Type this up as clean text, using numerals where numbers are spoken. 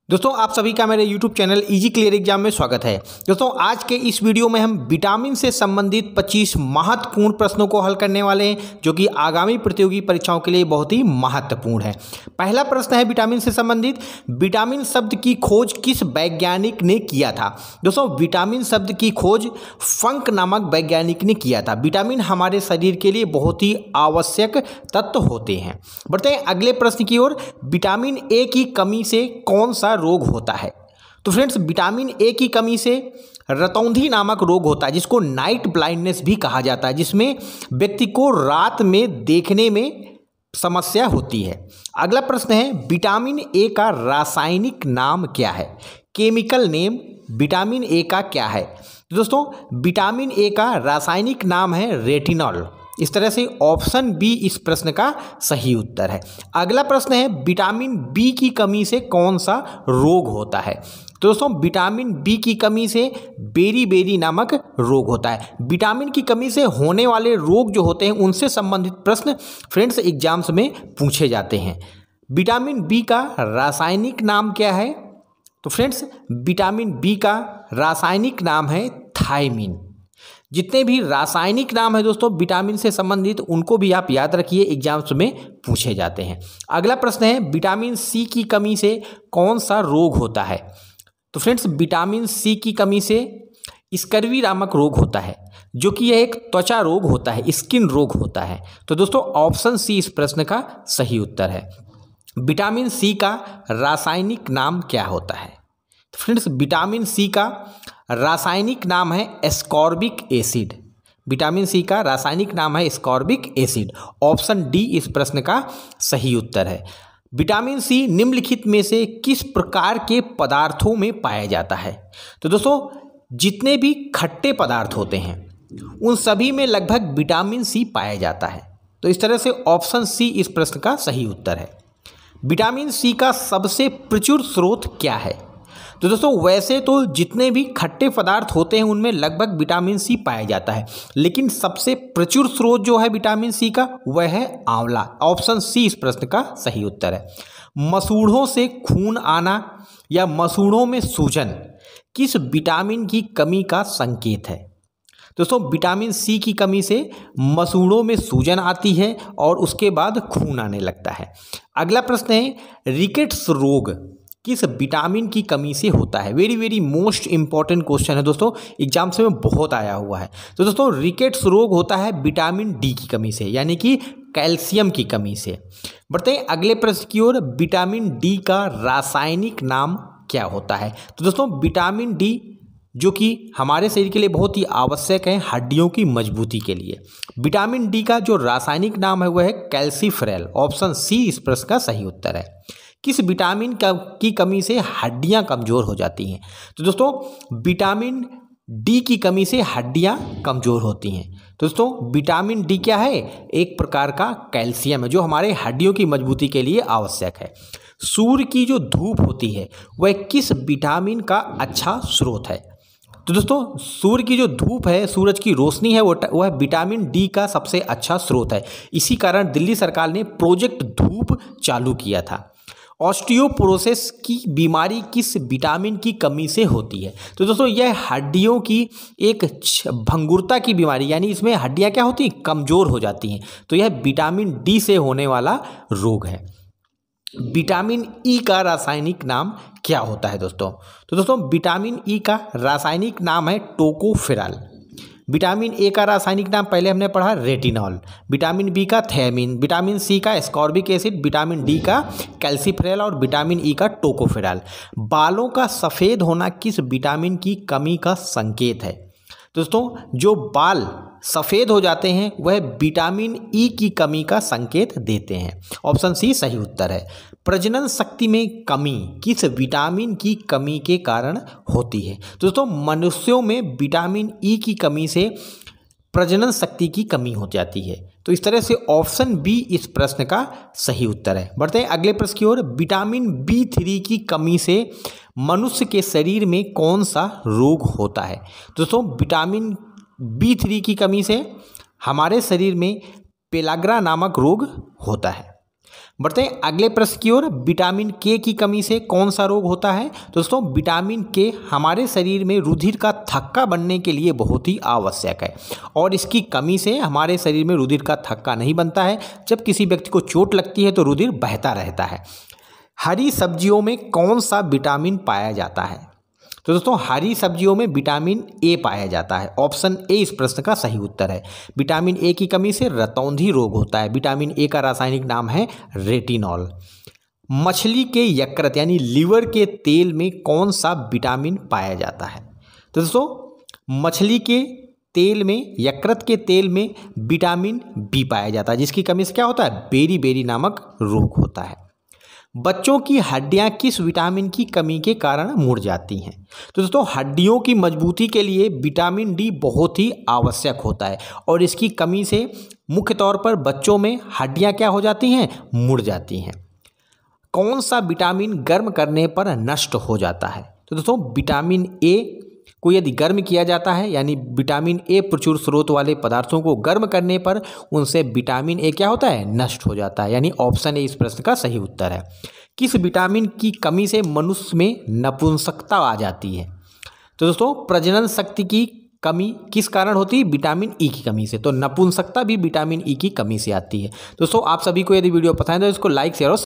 दोस्तों आप सभी का मेरे YouTube channel easy clear exam में स्वागत है। दोस्तों आज के इस वीडियो में हम विटामिन से संबंधित 25 महत्वपूर्ण प्रश्नों को हल करने वाले हैं जो कि आगामी प्रतियोगी परीक्षाओं के लिए बहुत ही महत्वपूर्ण है। पहला प्रश्न है विटामिन से संबंधित, विटामिन शब्द की खोज किस वैज्ञानिक ने किया था। दोस्तों विटामिन शब्द की खोज फंक नामक वैज्ञानिक ने किया था। विटामिन हमारे शरीर के लिए बहुत ही आवश्यक तत्व होते हैं। बढ़ते हैं अगले प्रश्न की ओर, विटामिन ए की कमी से कौन सा रोग होता है। तो फ्रेंड्स विटामिन ए की कमी से रतौंधी नामक रोग होता है जिसको नाइट ब्लाइंडनेस भी कहा जाता है, जिसमें व्यक्ति को रात में देखने में समस्या होती है। अगला प्रश्न है विटामिन ए का रासायनिक नाम क्या है। केमिकल नेम विटामिन ए का क्या है। तो दोस्तों विटामिन ए का रासायनिक नाम है रेटिनॉल। इस तरह से ऑप्शन बी इस प्रश्न का सही उत्तर है। अगला प्रश्न है विटामिन बी की कमी से कौन सा रोग होता है। तो दोस्तों विटामिन बी की कमी से बेरी नामक रोग होता है। विटामिन की कमी से होने वाले रोग जो होते हैं उनसे संबंधित प्रश्न फ्रेंड्स एग्जाम्स में पूछे जाते हैं। विटामिन बी का रासायनिक नाम क्या है। तो फ्रेंड्स विटामिन बी का रासायनिक नाम है थायमिन। जितने भी रासायनिक नाम है दोस्तों विटामिन से संबंधित उनको भी आप याद रखिए, एग्जाम्स में पूछे जाते हैं। अगला प्रश्न है विटामिन सी की कमी से कौन सा रोग होता है। तो फ्रेंड्स विटामिन सी की कमी से स्कर्वी नामक रोग होता है जो कि यह एक त्वचा रोग होता है, स्किन रोग होता है। तो दोस्तों ऑप्शन सी इस प्रश्न का सही उत्तर है। विटामिन सी का रासायनिक नाम क्या होता है। तो फ्रेंड्स विटामिन सी का रासायनिक नाम है एस्कॉर्बिक एसिड। विटामिन सी का रासायनिक नाम है एस्कॉर्बिक एसिड। ऑप्शन डी इस प्रश्न का सही उत्तर है। विटामिन सी निम्नलिखित में से किस प्रकार के पदार्थों में पाया जाता है। तो दोस्तों जितने भी खट्टे पदार्थ होते हैं उन सभी में लगभग विटामिन सी पाया जाता है। तो इस तरह से ऑप्शन सी इस प्रश्न का सही उत्तर है। विटामिन सी का सबसे प्रचुर स्रोत क्या है। तो दोस्तों वैसे तो जितने भी खट्टे पदार्थ होते हैं उनमें लगभग विटामिन सी पाया जाता है, लेकिन सबसे प्रचुर स्रोत जो है विटामिन सी का वह है आंवला। ऑप्शन सी इस प्रश्न का सही उत्तर है। मसूड़ों से खून आना या मसूड़ों में सूजन किस विटामिन की कमी का संकेत है। दोस्तों विटामिन सी की कमी से मसूड़ों में सूजन आती है और उसके बाद खून आने लगता है। अगला प्रश्न है रिकेट्स रोग किस विटामिन की कमी से होता है। वेरी मोस्ट इंपॉर्टेंट क्वेश्चन है दोस्तों, एग्जाम्स में बहुत आया हुआ है। तो दोस्तों रिकेट्स रोग होता है विटामिन डी की कमी से, यानी कि कैल्शियम की कमी से। बढ़ते हैं अगले प्रश्न की ओर, विटामिन डी का रासायनिक नाम क्या होता है। तो दोस्तों विटामिन डी जो कि हमारे शरीर के लिए बहुत ही आवश्यक है हड्डियों की मजबूती के लिए। विटामिन डी का जो रासायनिक नाम है वह है कैल्सीफेरॉल। ऑप्शन सी इस प्रश्न का सही उत्तर है। किस विटामिन की कमी से हड्डियां कमज़ोर हो जाती हैं। तो दोस्तों विटामिन डी की कमी से हड्डियां कमज़ोर होती हैं। तो दोस्तों विटामिन डी क्या है, एक प्रकार का कैल्शियम है जो हमारे हड्डियों की मजबूती के लिए आवश्यक है। सूर्य की जो धूप होती है वह किस विटामिन का अच्छा स्रोत है। तो दोस्तों सूर्य की जो धूप है, सूरज की रोशनी है, वह विटामिन डी का सबसे अच्छा स्रोत है। इसी कारण दिल्ली सरकार ने प्रोजेक्ट धूप चालू किया था। ऑस्टियोपोरोसिस की बीमारी किस विटामिन की कमी से होती है। तो दोस्तों यह हड्डियों की एक भंगुरता की बीमारी, यानी इसमें हड्डियां क्या होती हैं, कमज़ोर हो जाती हैं। तो यह विटामिन डी से होने वाला रोग है। विटामिन ई का रासायनिक नाम क्या होता है दोस्तों। तो दोस्तों विटामिन ई का रासायनिक नाम है टोकोफेरॉल। विटामिन ए का रासायनिक नाम पहले हमने पढ़ा रेटिनॉल। विटामिन बी का थायमिन, विटामिन सी का एस्कॉर्बिक एसिड, विटामिन डी का कैल्सीफेरॉल और विटामिन ई का टोकोफेरॉल। बालों का सफ़ेद होना किस विटामिन की कमी का संकेत है। दोस्तों जो बाल सफ़ेद हो जाते हैं वह विटामिन ई की कमी का संकेत देते हैं। ऑप्शन सी सही उत्तर है। प्रजनन शक्ति में कमी किस विटामिन की कमी के कारण होती है। दोस्तों मनुष्यों में विटामिन ई की कमी से प्रजनन शक्ति की कमी हो जाती है। तो इस तरह से ऑप्शन बी इस प्रश्न का सही उत्तर है। बढ़ते हैं अगले प्रश्न की ओर, विटामिन बी3 की कमी से मनुष्य के शरीर में कौन सा रोग होता है। दोस्तों विटामिन बी3 की कमी से हमारे शरीर में पेलाग्रा नामक रोग होता है। बढ़ते हैं अगले प्रश्न की ओर। विटामिन के की कमी से कौन सा रोग होता है? तो दोस्तों विटामिन के हमारे शरीर में रुधिर का थक्का बनने के लिए बहुत ही आवश्यक है और इसकी कमी से हमारे शरीर में रुधिर का थक्का नहीं बनता है। जब किसी व्यक्ति को चोट लगती है तो रुधिर बहता रहता है। हरी सब्जियों में कौन सा विटामिन पाया जाता है? तो दोस्तों हरी सब्जियों में विटामिन ए पाया जाता है। ऑप्शन ए इस प्रश्न का सही उत्तर है। विटामिन ए की कमी से रतौंधी रोग होता है। विटामिन ए का रासायनिक नाम है रेटिनॉल। मछली के यकृत यानी लीवर के तेल में कौन सा विटामिन पाया जाता है? तो दोस्तों मछली के तेल में, यकृत के तेल में विटामिन बी पाया जाता है, जिसकी कमी से क्या होता है? बेरी नामक रोग होता है। बच्चों की हड्डियां किस विटामिन की कमी के कारण मुड़ जाती हैं? तो दोस्तों हड्डियों की मजबूती के लिए विटामिन डी बहुत ही आवश्यक होता है और इसकी कमी से मुख्य तौर पर बच्चों में हड्डियां क्या हो जाती हैं? मुड़ जाती हैं। कौन सा विटामिन गर्म करने पर नष्ट हो जाता है? तो दोस्तों विटामिन ए को यदि गर्म किया जाता है, यानी विटामिन ए प्रचुर स्रोत वाले पदार्थों को गर्म करने पर उनसे विटामिन ए क्या होता है? नष्ट हो जाता है। यानी ऑप्शन ए इस प्रश्न का सही उत्तर है। किस विटामिन की कमी से मनुष्य में नपुंसकता आ जाती है? तो दोस्तों प्रजनन शक्ति की कमी किस कारण होती है? विटामिन ई की कमी से। तो नपुंसकता भी विटामिन ई की कमी से आती है। दोस्तों आप सभी को यदि वीडियो पसंद है तो इसको लाइक शेयर और